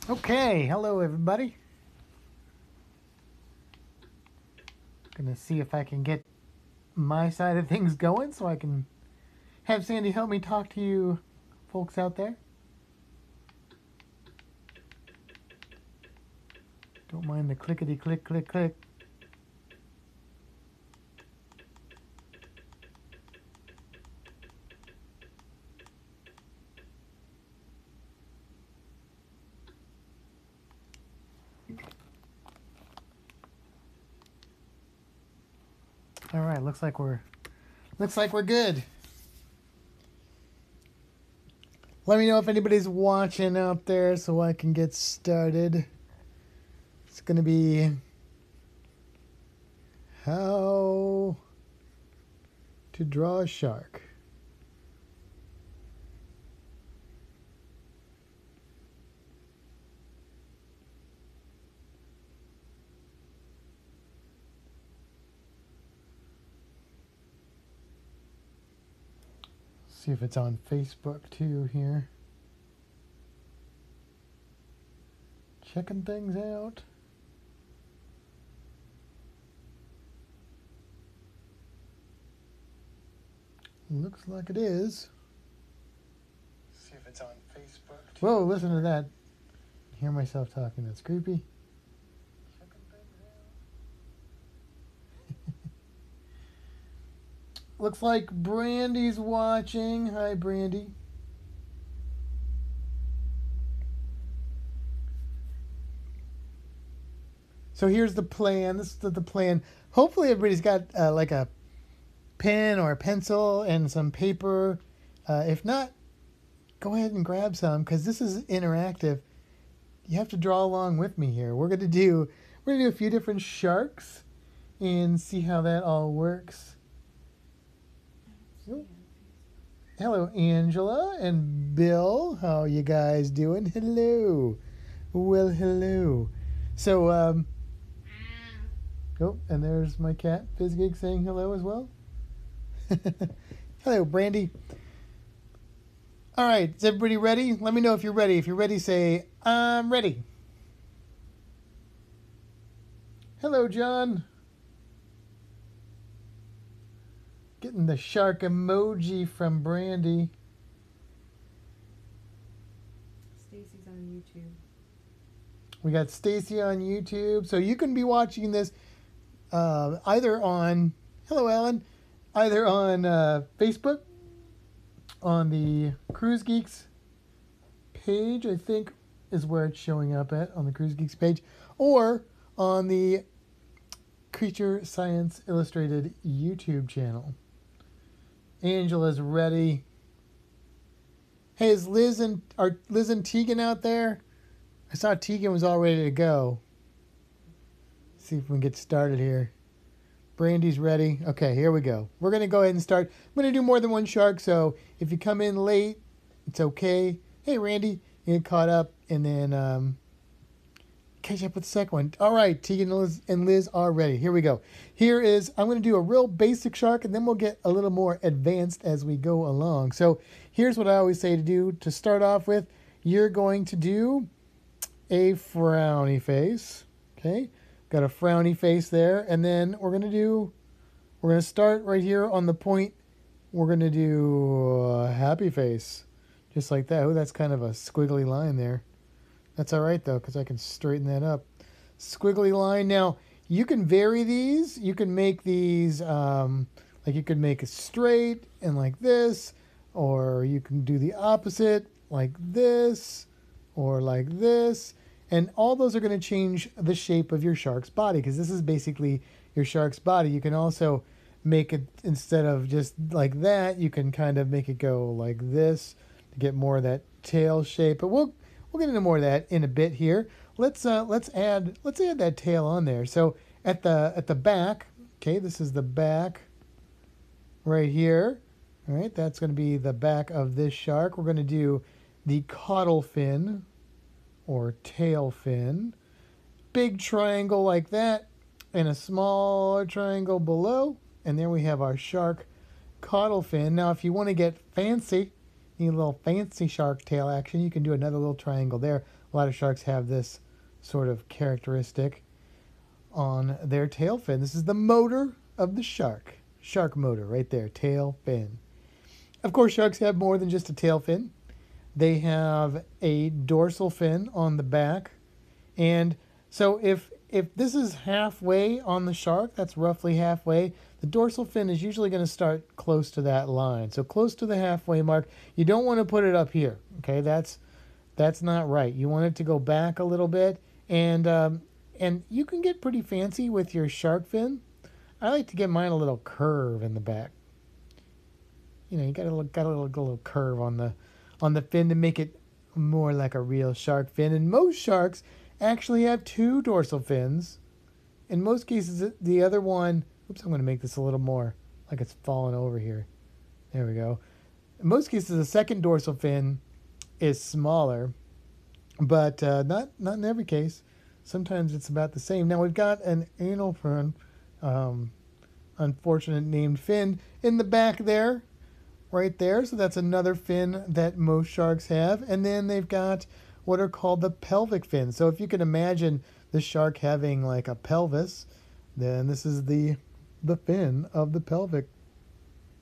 Okay, hello everybody. Gonna see if I can get my side of things going so I can have Sandy help me talk to you folks out there. Don't mind the clickety click click click. All right, looks like we're good. Let me know if anybody's watching out there so I can get started. It's gonna be how to draw a shark. See if it's on Facebook too here. Checking things out. Looks like it is. See if it's on Facebook too. Whoa, listen to that. I hear myself talking. That's creepy. Looks like Brandy's watching. Hi, Brandy. So here's the plan. This is the plan. Hopefully everybody's got like a pen or a pencil and some paper. If not, go ahead and grab some because this is interactive. You have to draw along with me here. We're gonna do a few different sharks and see how that all works. Hello, Angela and Bill. How you guys doing? Hello. Well, hello. So, oh, and there's my cat, Fizzgig, saying hello as well. Hello, Brandy. All right, is everybody ready? Let me know if you're ready. If you're ready, say, I'm ready. Hello, John. Getting the shark emoji from Brandy. Stacy's on YouTube. We got Stacy on YouTube. So you can be watching this either on, hello, Ellen, either on Facebook, on the Cruise Geeks page, I think is where it's showing up at, on the Cruise Geeks page, or on the Creature Science Illustrated YouTube channel. Angela's ready. Hey, is Liz and Tegan out there? I saw Tegan was all ready to go. Let's see if we can get started here. Brandy's ready. Okay, here we go. We're going to go ahead and start. I'm going to do more than one shark, so if you come in late, it's okay. Hey, Randy, you get caught up, and then catch up with the second one. All right, Tegan and Liz are ready. Here we go. I'm going to do a real basic shark, and then we'll get a little more advanced as we go along. So here's what I always say to do. To start off with, you're going to do a frowny face. Okay, got a frowny face there, and then we're going to start right here on the point. We're going to do a happy face, just like that. Oh, that's kind of a squiggly line there. That's all right, though, because I can straighten that up. Squiggly line. Now, you can vary these. You can make these, like you could make it straight and like this, or you can do the opposite, like this, or like this. And all those are going to change the shape of your shark's body, because this is basically your shark's body. You can also make it, instead of just like that, you can kind of make it go like this to get more of that tail shape. But we'll get into more of that in a bit here. Let's add that tail on there. So at the back, okay, this is the back right here. All right, that's going to be the back of this shark. We're going to do the caudal fin or tail fin. Big triangle like that, and a smaller triangle below. And there we have our shark caudal fin. Now, if you want to get fancy, need a little fancy shark tail action, you can do another little triangle there. A lot of sharks have this sort of characteristic on their tail fin. This is the motor of the shark. Shark motor right there, tail fin. Of course, sharks have more than just a tail fin. They have a dorsal fin on the back. And so if this is halfway on the shark, that's roughly halfway, the dorsal fin is usually going to start close to that line. So close to the halfway mark. You don't want to put it up here. Okay, that's not right. You want it to go back a little bit. And you can get pretty fancy with your shark fin. I like to get mine a little curve in the back. You know, you got a little curve on the fin to make it more like a real shark fin. And most sharks actually have two dorsal fins. In most cases, the other one, oops, I'm going to make this a little more like it's falling over here. There we go. In most cases, the second dorsal fin is smaller, but not in every case. Sometimes it's about the same. Now we've got an anal fin, unfortunate named fin in the back there, right there. So that's another fin that most sharks have. And then they've got what are called the pelvic fins. So if you can imagine the shark having like a pelvis, then this is the fin of the pelvic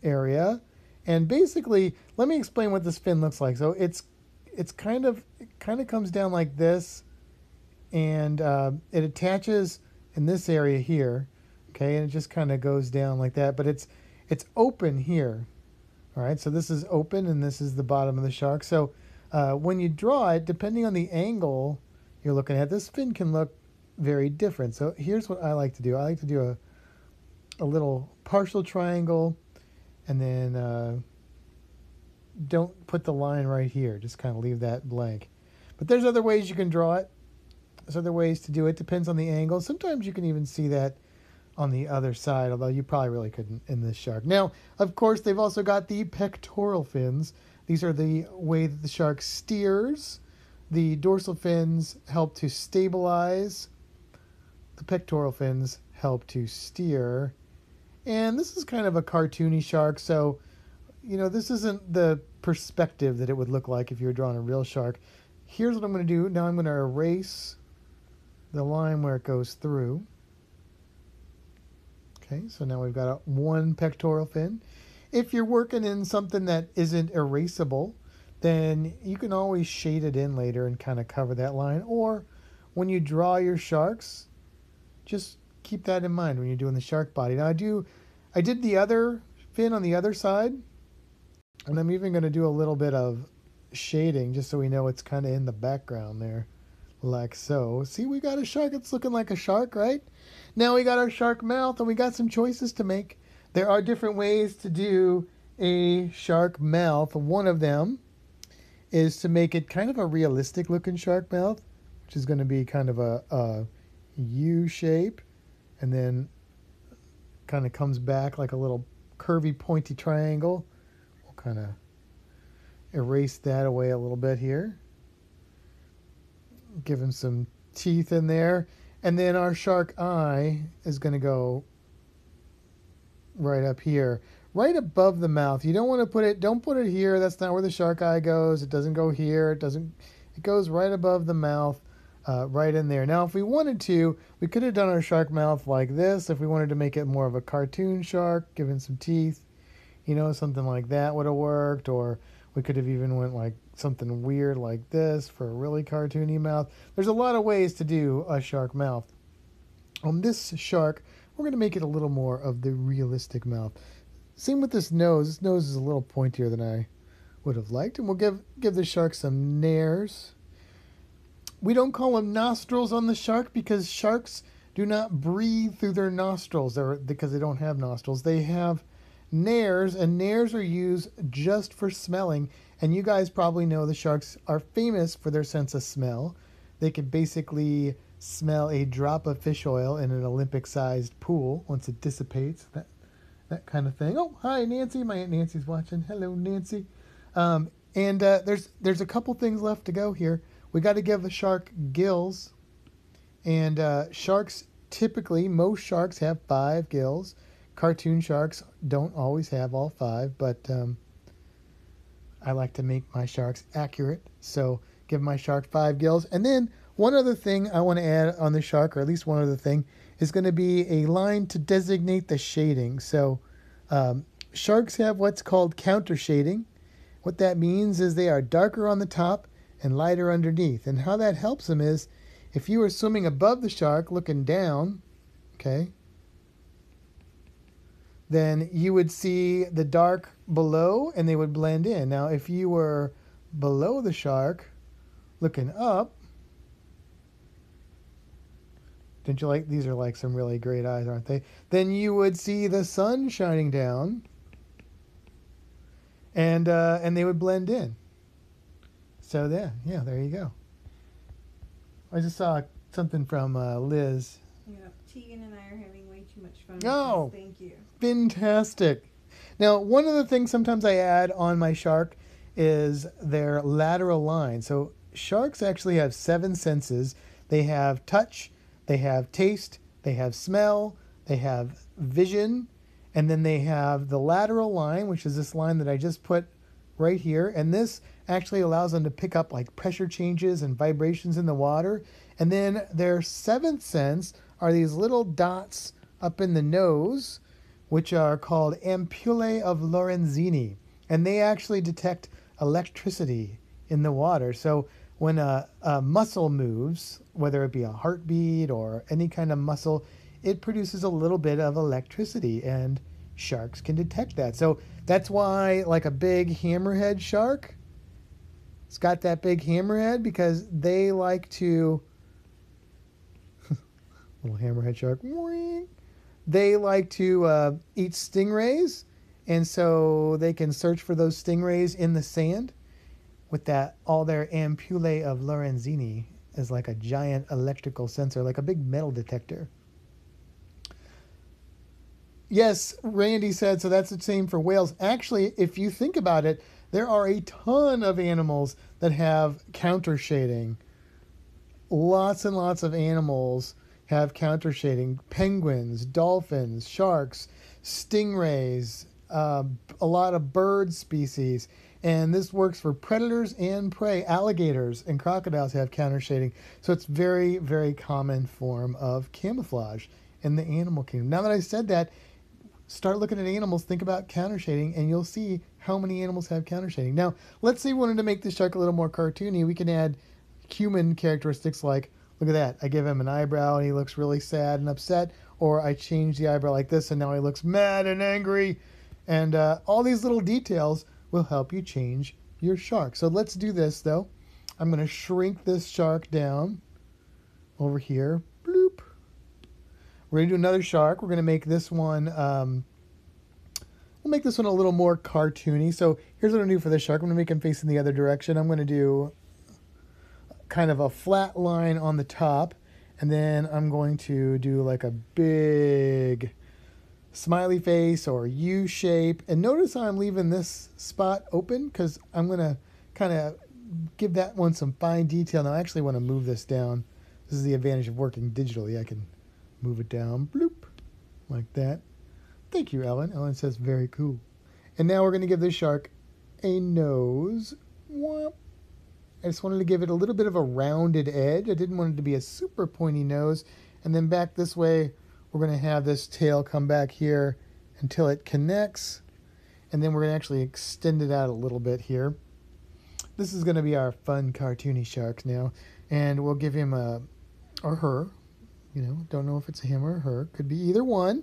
area. And basically, let me explain what this fin looks like. So it kind of comes down like this, and it attaches in this area here, okay, and it just kind of goes down like that. But it's open here, all right. So this is open, and this is the bottom of the shark. So when you draw it, depending on the angle you're looking at, this fin can look very different. So here's what I like to do. I like to do a little partial triangle, and then don't put the line right here. Just kind of leave that blank. But there's other ways you can draw it. There's other ways to do it. Depends on the angle. Sometimes you can even see that on the other side, although you probably really couldn't in this shark. Now, of course, they've also got the pectoral fins. These are the way that the shark steers. The dorsal fins help to stabilize. The pectoral fins help to steer. And this is kind of a cartoony shark, so, you know, this isn't the perspective that it would look like if you were drawing a real shark. Here's what I'm going to do. Now I'm going to erase the line where it goes through. Okay, so now we've got one pectoral fin. If you're working in something that isn't erasable, then you can always shade it in later and kind of cover that line. Or when you draw your sharks, just keep that in mind when you're doing the shark body. Now I did the other fin on the other side, and I'm even going to do a little bit of shading just so we know it's kind of in the background there, like so. See, we got a shark. It's looking like a shark, right? Now we got our shark mouth, and we got some choices to make. There are different ways to do a shark mouth. One of them is to make it kind of a realistic looking shark mouth, which is going to be kind of a U shape, and then kind of comes back like a little curvy pointy triangle. We'll kind of erase that away a little bit here. Give him some teeth in there. And then our shark eye is going to go right up here, right above the mouth. You don't want to don't put it here. That's not where the shark eye goes. It doesn't go here. It goes right above the mouth, right in there. Now, if we wanted to, we could have done our shark mouth like this. If we wanted to make it more of a cartoon shark, given some teeth, you know, something like that would have worked. Or we could have even went like something weird like this for a really cartoony mouth. There's a lot of ways to do a shark mouth. On this shark, we're going to make it a little more of the realistic mouth. Same with this nose. This nose is a little pointier than I would have liked. And we'll give the shark some nares. We don't call them nostrils on the shark because sharks do not breathe through their nostrils because they don't have nostrils. They have nares, and nares are used just for smelling. And you guys probably know the sharks are famous for their sense of smell. They can basically smell a drop of fish oil in an Olympic-sized pool once it dissipates, that kind of thing. Oh, hi, Nancy. My Aunt Nancy's watching. Hello, Nancy. There's a couple things left to go here. We got to give the shark gills. And sharks, typically, most sharks have 5 gills. Cartoon sharks don't always have all 5, but I like to make my sharks accurate, so give my shark 5 gills. And then one other thing I want to add on the shark, or at least one other thing, is going to be a line to designate the shading. So sharks have what's called counter shading. What that means is they are darker on the top and lighter underneath. And how that helps them is if you were swimming above the shark looking down, okay, then you would see the dark below and they would blend in. Now, if you were below the shark looking up, don't you like, these are like some really great eyes, aren't they? Then you would see the sun shining down and they would blend in. So yeah, there you go. I just saw something from Liz. Yeah, Tegan and I are having way too much fun. Oh, thank you. Fantastic. Now, one of the things sometimes I add on my shark is their lateral line. So sharks actually have 7 senses. They have touch, they have taste, they have smell, they have vision, and then they have the lateral line, which is this line that I just put right here. And this actually allows them to pick up like pressure changes and vibrations in the water. And then their 7th sense are these little dots up in the nose, which are called ampullae of Lorenzini. And they actually detect electricity in the water. So when a muscle moves, whether it be a heartbeat or any kind of muscle, it produces a little bit of electricity, and sharks can detect that. So that's why, like a big hammerhead shark, it's got that big hammerhead because they like to, little hammerhead shark, they like to eat stingrays, and so they can search for those stingrays in the sand with that, all their ampullae of Lorenzini is like a giant electrical sensor, like a big metal detector. Yes, Randy said, so that's the same for whales. Actually, if you think about it, there are a ton of animals that have counter shading. Lots and lots of animals have counter shading. Penguins, dolphins, sharks, stingrays, a lot of bird species. And this works for predators and prey. Alligators and crocodiles have counter shading. So it's very, very common form of camouflage in the animal kingdom. Now that I said that, start looking at animals, think about counter shading, and you'll see how many animals have counter shading. Now, let's say we wanted to make this shark a little more cartoony. We can add human characteristics like, look at that, I give him an eyebrow and he looks really sad and upset, or I change the eyebrow like this and now he looks mad and angry. And all these little details will help you change your shark. So let's do this though. I'm going to shrink this shark down over here. Bloop. We're going to do another shark. We're going to make this one, we'll make this one a little more cartoony. So here's what I'm going to do for this shark. I'm going to make him facing the other direction. I'm going to do kind of a flat line on the top, and then I'm going to do like a big smiley face or U shape. And notice how I'm leaving this spot open because I'm going to kind of give that one some fine detail. Now I actually want to move this down. This is the advantage of working digitally. I can move it down, bloop, like that. Thank you, Ellen. Ellen says very cool. And now we're going to give this shark a nose. Whoop. I just wanted to give it a little bit of a rounded edge. I didn't want it to be a super pointy nose. And then back this way, we're going to have this tail come back here until it connects. And then we're going to actually extend it out a little bit here. This is going to be our fun cartoony shark now. And we'll give him a, or her, you know, don't know if it's a him or a her. Could be either one.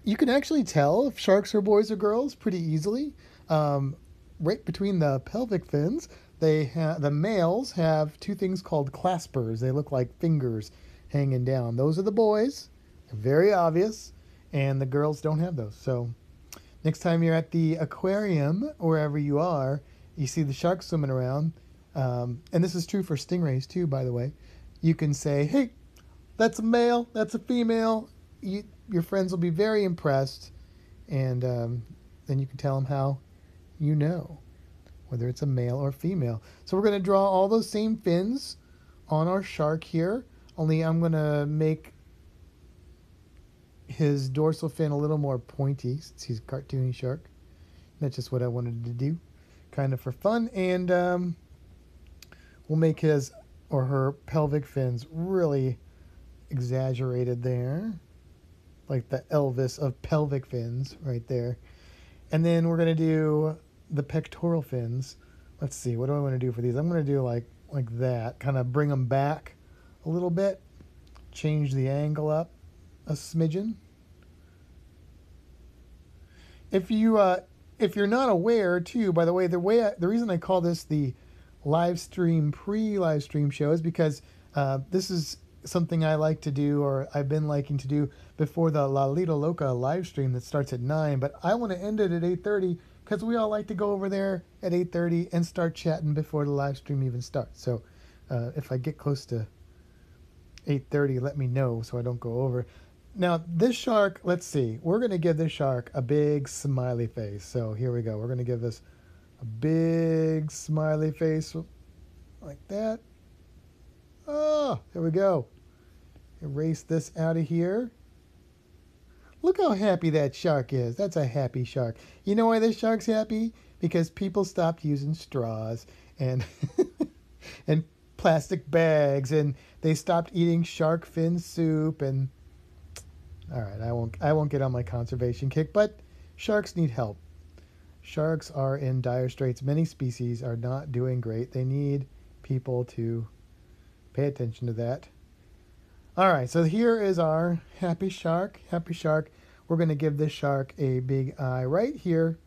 You can actually tell if sharks are boys or girls pretty easily. Right between the pelvic fins, the males have 2 things called claspers. They look like fingers hanging down. Those are the boys. They're very obvious. And the girls don't have those. So next time you're at the aquarium, wherever you are, you see the sharks swimming around. And this is true for stingrays too, by the way. You can say, hey, that's a male, that's a female. Your friends will be very impressed. And then you can tell them how you know whether it's a male or female. So we're going to draw all those same fins on our shark here, only I'm going to make his dorsal fin a little more pointy since he's a cartoony shark. That's just what I wanted to do. kind of for fun. And we'll make his or her pelvic fins really exaggerated there. Like the Elvis of pelvic fins right there. And then we're going to do the pectoral fins. Let's see, what do I want to do for these? I'm going to do like that, kind of bring them back a little bit, change the angle up a smidgen. If you're not aware too, by the way, the reason I call this the live stream pre-live stream show is because this is something I like to do, or I've been liking to do before the La Lita Loca live stream that starts at 9, but I want to end it at 8:30 because we all like to go over there at 8:30 and start chatting before the live stream even starts. So if I get close to 8:30, let me know so I don't go over. Now, this shark, let's see. We're going to give this shark a big smiley face. So here we go. We're going to give this a big smiley face like that. Oh, there we go. Erase this out of here. Look how happy that shark is. That's a happy shark. You know why this shark's happy? Because people stopped using straws and and plastic bags, and they stopped eating shark fin soup. And all right, I won't get on my conservation kick, but sharks need help. Sharks are in dire straits. Many species are not doing great. They need people to pay attention to that. All right, so here is our happy shark. Happy shark. We're going to give this shark a big eye right here.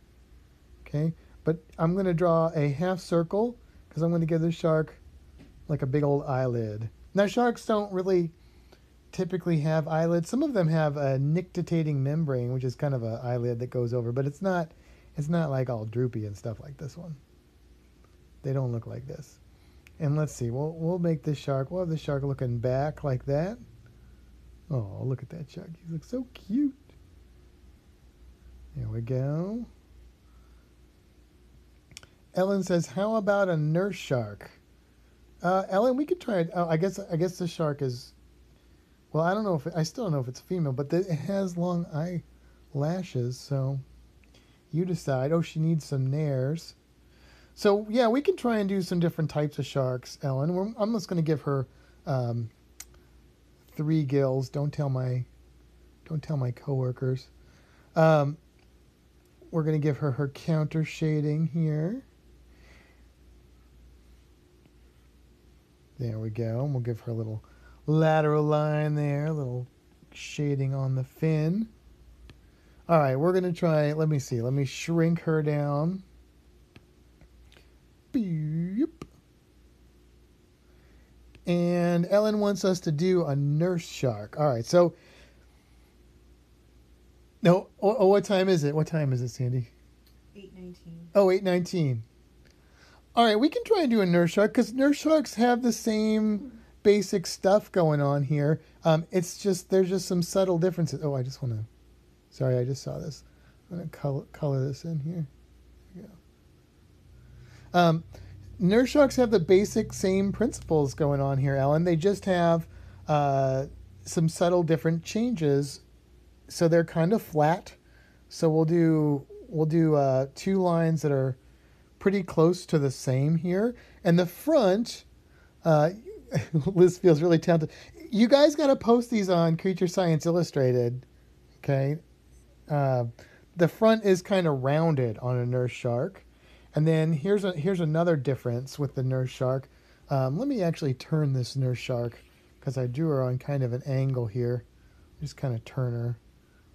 Okay, but I'm going to draw a half circle because I'm going to give this shark like a big old eyelid. Now, sharks don't really typically have eyelids. Some of them have a nictitating membrane, which is kind of an eyelid that goes over, but it's not like all droopy and stuff like this one. They don't look like this. And let's see, we'll make this shark, we'll have the shark looking back like that. Oh, look at that shark. He looks so cute. There we go. Ellen says, how about a nurse shark? Ellen, we could try it. Oh, I guess the shark is, well, I don't know I still don't know if it's female, but it has long eyelashes, so you decide. Oh, she needs some nares. So, yeah, we can try and do some different types of sharks, Ellen. I'm just going to give her 3 gills. Don't tell my coworkers. We're going to give her counter shading here. There we go. And we'll give her a little lateral line there, a little shading on the fin. All right, we're going to try, let me see. Let me shrink her down. Beep. And Ellen wants us to do a nurse shark. All right, so no. Oh, what time is it? What time is it, Sandy? 8:19. Oh, 8:19. All right, we can try and do a nurse shark because nurse sharks have the same basic stuff going on here. It's just there's just some subtle differences. Oh, I just want to. Sorry, I just saw this. I'm going to color this in here. There we go. Nurse sharks have the basic same principles going on here, Ellen. They just have some subtle different changes. So they're kind of flat. So we'll do 2 lines that are pretty close to the same here. And the front, Liz feels really talented. You guys got to post these on Creature Science Illustrated. Okay. The front is kind of rounded on a nurse shark. And then here's another difference with the nurse shark. Let me actually turn this nurse shark because I drew her on kind of an angle here. Just kind of turn her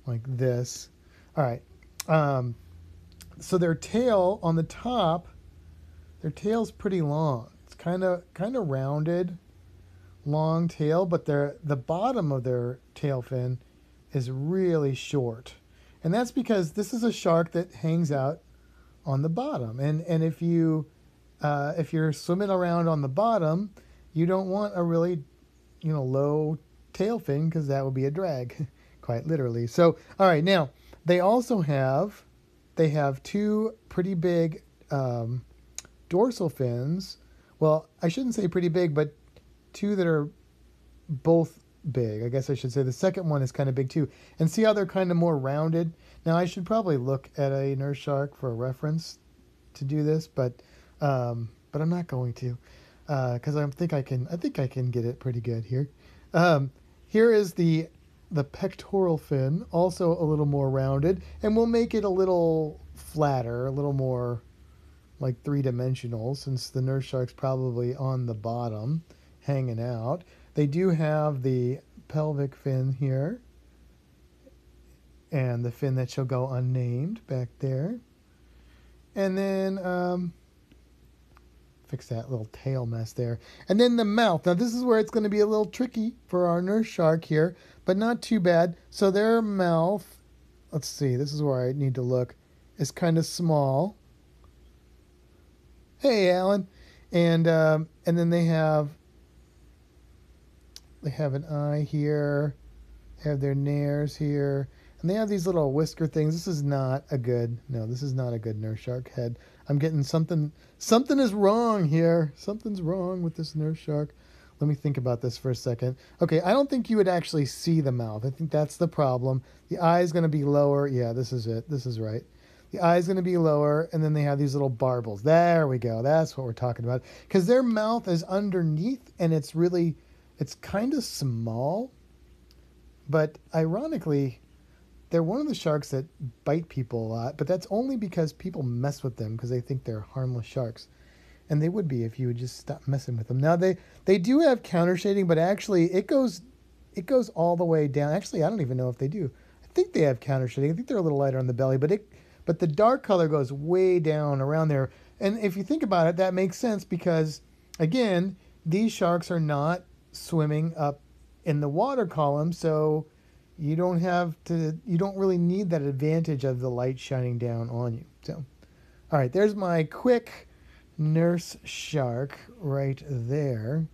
like this. All right. So their tail on the top, their tail's pretty long. It's kind of rounded, long tail, but the bottom of their tail fin is really short. And that's because this is a shark that hangs out on the bottom, and if you're swimming around on the bottom, you don't want a really low tail fin because that would be a drag, quite literally. So all right, now they have 2 pretty big dorsal fins. Well, I shouldn't say pretty big, but 2 that are both big. I guess I should say the second one is kind of big too. And see how they're kind of more rounded? Now I should probably look at a nurse shark for a reference. to do this, but I'm not going to, because I think I can get it pretty good here. Here is the pectoral fin, also a little more rounded, and we'll make it a little flatter, a little more like three-dimensional, since the nurse shark's probably on the bottom, hanging out. They do have the pelvic fin here, and the fin that shall go unnamed back there. And then fix that little tail mess there. And then the mouth. Now this is where it's going to be a little tricky for our nurse shark here, but not too bad. So their mouth, let's see, this is where I need to look, is kind of small. Hey, Alan. And then they have an eye here. They have their nares here. And they have these little whisker things. This is not a good nurse shark head. I'm getting something is wrong here. Something's wrong with this nurse shark. Let me think about this for a second. Okay, I don't think you would actually see the mouth. I think that's the problem. The eye is going to be lower. Yeah, this is it. This is right. The eye is going to be lower, and then they have these little barbels. There we go. That's what we're talking about. Because their mouth is underneath, and it's kind of small. But ironically, they're one of the sharks that bite people a lot, but that's only because people mess with them because they think they're harmless sharks. And they would be if you would just stop messing with them. Now, they do have counter shading, but actually it goes all the way down. Actually, I don't even know if they do. I think they have counter shading. I think they're a little lighter on the belly, but the dark color goes way down around there. And if you think about it, that makes sense because, again, these sharks are not swimming up in the water column, so you don't really need that advantage of the light shining down on you. So, all right, there's my quick nurse shark right there.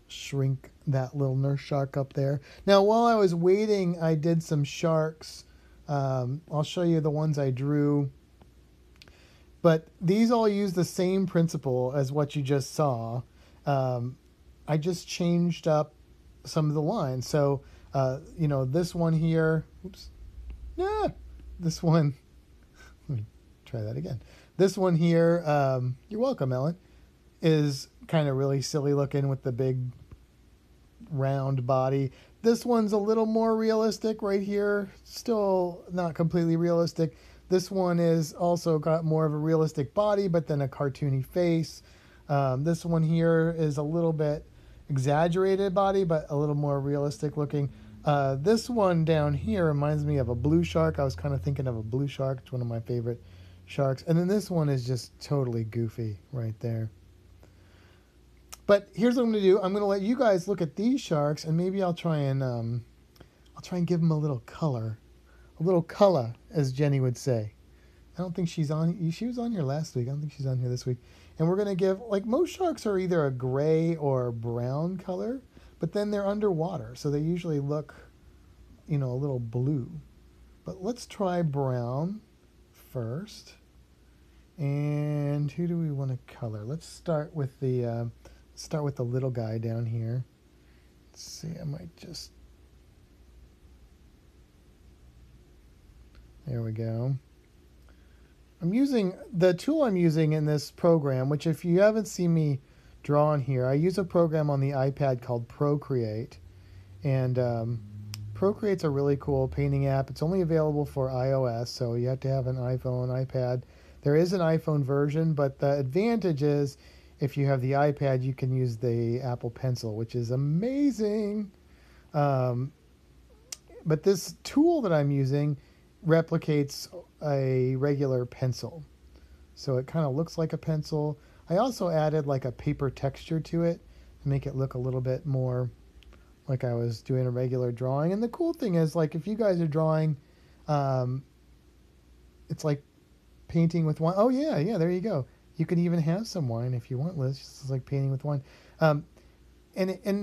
Shrink that little nurse shark up there. Now, while I was waiting, I did some sharks. I'll show you the ones I drew. But these all use the same principle as what you just saw. I just changed up some of the lines. So, this one here, this one, let me try that again. This one here, you're welcome, Ellen, is kind of really silly looking with the big round body. This one's a little more realistic right here, still not completely realistic. This one is also got more of a realistic body, but then a cartoony face. This one here is a little bit exaggerated body, but a little more realistic looking. This one down here reminds me of a blue shark. I was kind of thinking of a blue shark. It's one of my favorite sharks. And then this one is just totally goofy right there. But here's what I'm going to do. I'm going to let you guys look at these sharks, and maybe I'll try and give them a little color, as Jenny would say. I don't think she's on. She was on here last week. I don't think she's on here this week. And we're going to give, like, most sharks are either a gray or brown color, but then they're underwater, so they usually look, a little blue. But let's try brown first. And who do we want to color? Let's start with the little guy down here. Let's see, I might just... There we go. The tool I'm using in this program, which if you haven't seen me draw on here, I use a program on the iPad called Procreate. And Procreate's a really cool painting app. It's only available for iOS, so you have to have an iPhone, iPad. There is an iPhone version, but the advantage is if you have the iPad, you can use the Apple Pencil, which is amazing. But this tool that I'm using replicates a regular pencil. So it kind of looks like a pencil. I also added like a paper texture to it to make it look a little bit more like I was doing a regular drawing. And the cool thing is, like, if you guys are drawing, it's like painting with wine. Oh, yeah, there you go. You can even have some wine if you want, Liz. It's like painting with wine. And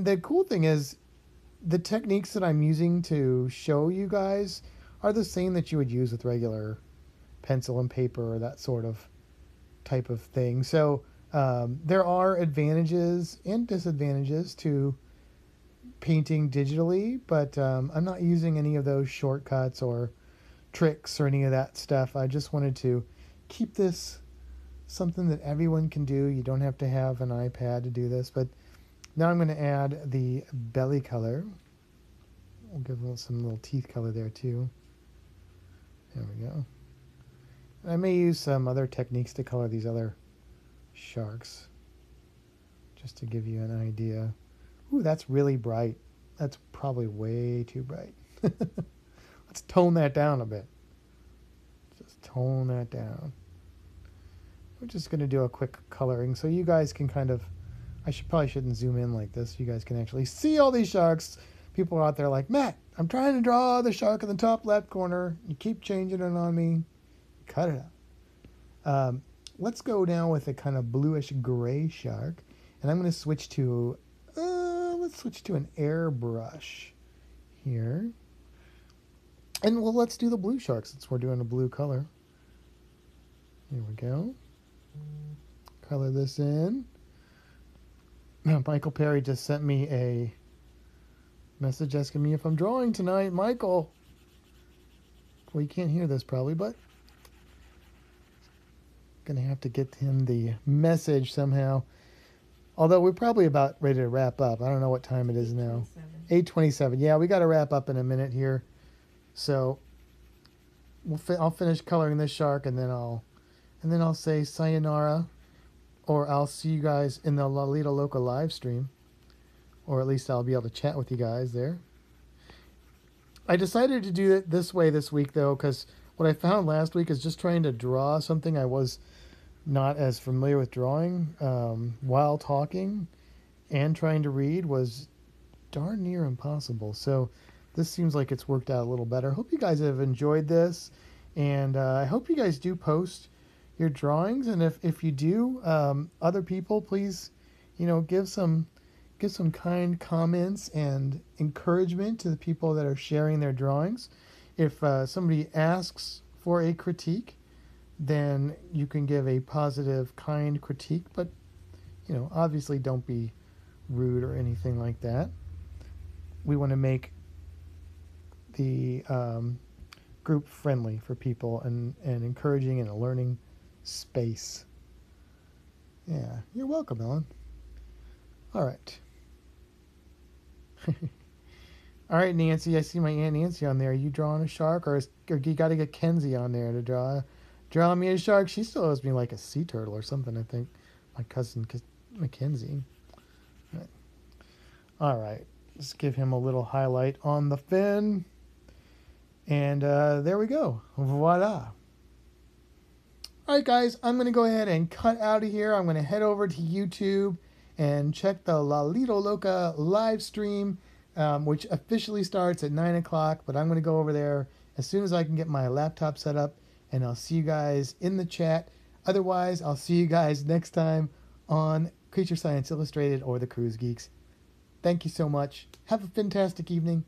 the cool thing is the techniques that I'm using to show you guys are the same that you would use with regular pencil and paper or that sort of type of thing. So there are advantages and disadvantages to painting digitally, but I'm not using any of those shortcuts or tricks or any of that stuff. I just wanted to keep this something that everyone can do. You don't have to have an iPad to do this, but now I'm going to add the belly color. We'll give them some little teeth color there too. There we go. I may use some other techniques to color these other sharks, just to give you an idea. Ooh, that's really bright. That's probably way too bright. Let's tone that down a bit. Just tone that down. We're just going to do a quick coloring so you guys can kind of, probably shouldn't zoom in like this. You guys can actually see all these sharks. People are out there like, Matt, I'm trying to draw the shark in the top left corner. You keep changing it on me. Cut it out. Let's go now with a kind of bluish gray shark. And I'm going to switch to, let's switch to an airbrush here. And well, let's do the blue shark since we're doing a blue color. Here we go. Color this in. Now, Michael Perry just sent me a message asking me if I'm drawing tonight. Michael. Well, you can't hear this probably, but gonna have to get him the message somehow. Although we're probably about ready to wrap up. I don't know what time it is now. 8:27. Yeah, we got to wrap up in a minute here. So I'll finish coloring this shark, and then I'll say sayonara, or I'll see you guys in the Lalita Loca live stream, or at least I'll be able to chat with you guys there. I decided to do it this way this week though, because what I found last week is just trying to draw something I was not as familiar with drawing while talking and trying to read was darn near impossible. So this seems like it's worked out a little better. Hope you guys have enjoyed this, and I hope you guys do post your drawings, and if you do, other people, please, give some kind comments and encouragement to the people that are sharing their drawings. If somebody asks for a critique, then you can give a positive, kind critique, but, obviously don't be rude or anything like that. We want to make the group friendly for people and encouraging and a learning space. Yeah, you're welcome, Ellen. All right. All right, Nancy, I see my Aunt Nancy on there. Are you drawing a shark, or you got to get Kenzie on there to draw me a shark? She still owes me like a sea turtle or something, I think. My cousin Mackenzie. All right. Let's give him a little highlight on the fin. And there we go. Voila. All right, guys, I'm going to go ahead and cut out of here. I'm going to head over to YouTube and check the Lalita Loca live stream, which officially starts at 9 o'clock. But I'm going to go over there as soon as I can get my laptop set up, and I'll see you guys in the chat. Otherwise, I'll see you guys next time on Creature Science Illustrated or the Cruise Geeks. Thank you so much. Have a fantastic evening.